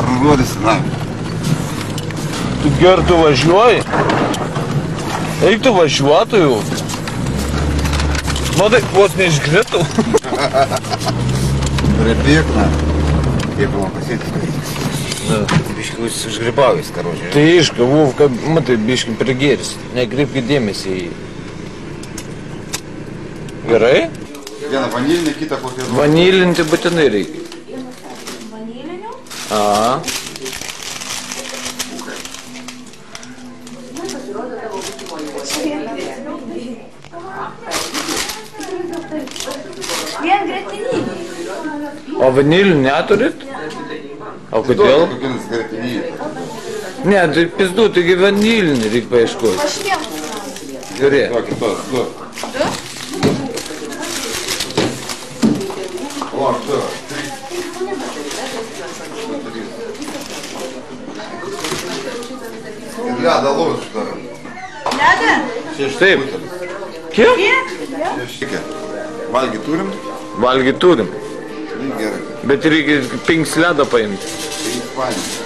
parduodasi, na. Tu gertu važiuoji? Eik tu važiuotų jau. Matai, vos neišgritų. Pribėg, na. Kaip man pasėtis. Biškai užgribavęs, karočiui. Tai išgavau, kad, matai, biškai prigėris. Nekreipkit dėmesį į jį. Gerai? Vieną vanilinį, kitą kokią... Vanilinti būtinai reikia. Vanilinių? A. Vien gretininių. O vanilių neturit? O kodėl? Kokienas gretinį. Ne, tai pizdu, taigi vanilinį reikia paieškoti. Aš vieną. Gerai. Duokit tos, du. Du? O, du. Ir ledą laužu dar. Ledą? Taip. Kiek? Šeštikė. Valgį turim? Valgį turim. Gerai. Bet reikia 5 ledą paimti. Tai Ispanija.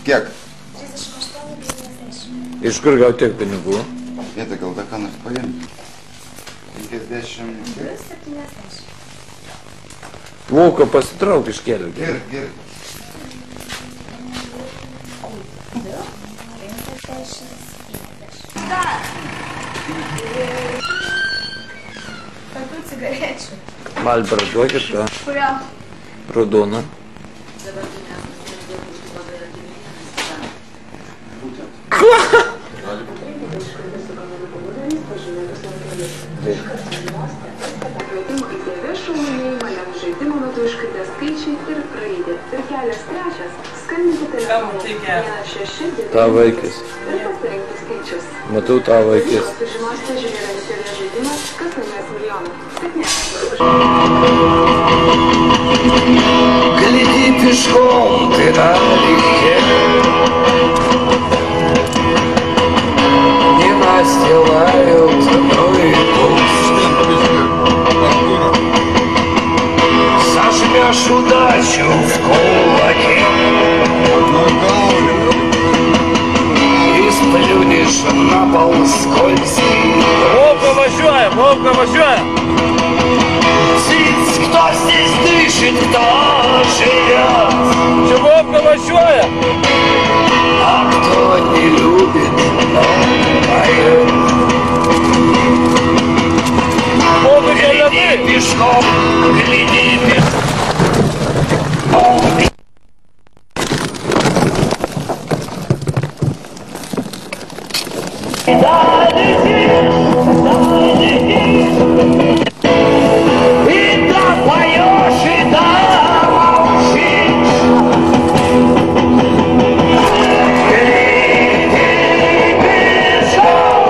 Kiek? Iš kur gauti tiek pinigų? Vietą gal dar ką nors paimti. 50. Vauką pasitrauk iš kelio. Gerai, gerai. Tokių cigarečių. Malberą duokit, ką? Kurio? Raudoną. Žaidimo metu iškritę skaičiai ir raidė. Ir kelias trečias. Skambinti telefonu 16 Ta vaikis. ir pasirinkti skaičius. Matau tą vaikis. Sužinosite žiūrėdami seriją žaidimas, kas laimės milijoną. Sėkmės. Гляди пешком ты налегке, не настилают новый путь. Сожмешь удачу в кулаке и сплюнешь на пол скользкий. Вовка važiuoja, Вовка važiuoja. Птиц, кто здесь дышит, кто живет, Čia Вовка važiuoja. а кто не любит, но поет. Вовка Гляди keliami. пешком, гляди пешком. И да поешь, и да молчишь. Гляди пешком.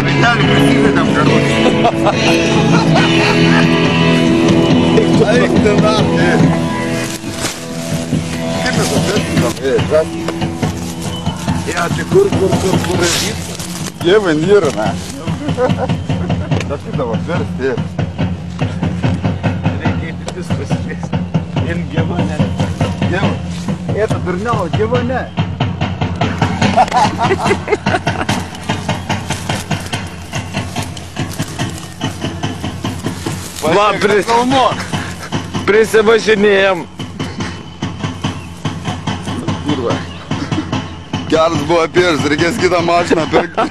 Виталий, красивый там, короче. Ай, ты нахуй. Kaip mes atvertinam? Ja, tai kur įvyksta? Dievai nėra, na. Tas kitą atversti. Reikia įtis pasikviesti. Ir Dievą ne. Dievą. Это дурняло, Диева не. Va, prisivažinėjom. Kurva. Geras buvo pirš, reikės kitą mašiną pirkti.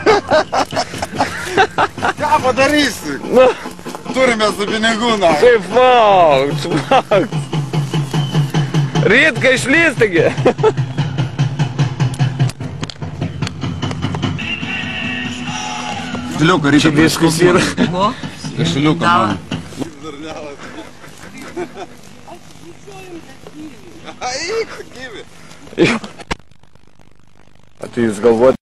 Ką padarysi? Nu, Turime su pinigų, na. tai fakt. Ryt, kai išlys, taigi. Šiliuką reikia Čia viskas yra. Šiliuką, man. Ai, gyvi. A tai jūs galvojate,